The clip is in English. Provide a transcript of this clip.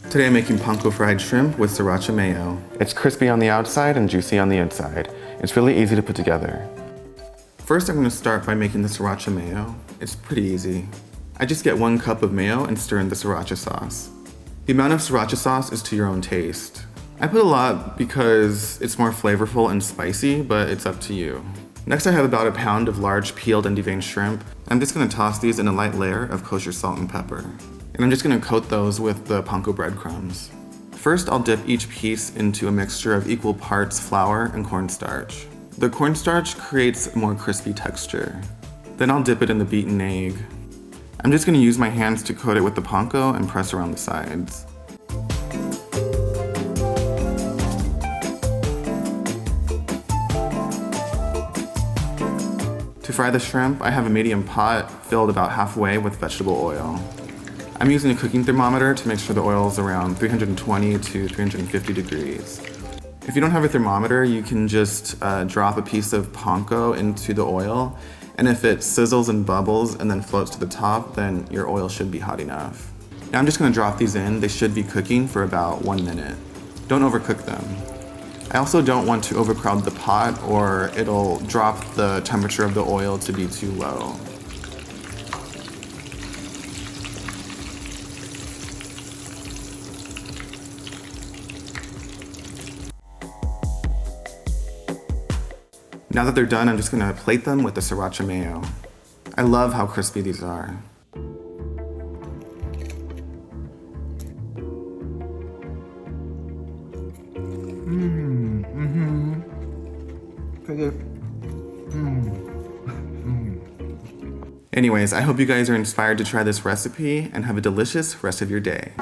Today I'm making Panko Fried Shrimp with Sriracha Mayo. It's crispy on the outside and juicy on the inside. It's really easy to put together. First I'm going to start by making the Sriracha Mayo. It's pretty easy. I just get 1 cup of mayo and stir in the Sriracha sauce. The amount of Sriracha sauce is to your own taste. I put a lot because it's more flavorful and spicy, but it's up to you. Next I have about a pound of large peeled and deveined shrimp. I'm just going to toss these in a light layer of kosher salt and pepper. And I'm just going to coat those with the panko breadcrumbs. First I'll dip each piece into a mixture of equal parts flour and cornstarch. The cornstarch creates a more crispy texture. Then I'll dip it in the beaten egg. I'm just going to use my hands to coat it with the panko and press around the sides. To fry the shrimp, I have a medium pot filled about halfway with vegetable oil. I'm using a cooking thermometer to make sure the oil is around 320 to 350 degrees. If you don't have a thermometer, you can just drop a piece of panko into the oil, and if it sizzles and bubbles and then floats to the top, then your oil should be hot enough. Now I'm just going to drop these in. They should be cooking for about 1 minute. Don't overcook them. I also don't want to overcrowd the pot or it'll drop the temperature of the oil to be too low. Now that they're done, I'm just going to plate them with the Sriracha Mayo. I love how crispy these are. Anyways, I hope you guys are inspired to try this recipe and have a delicious rest of your day.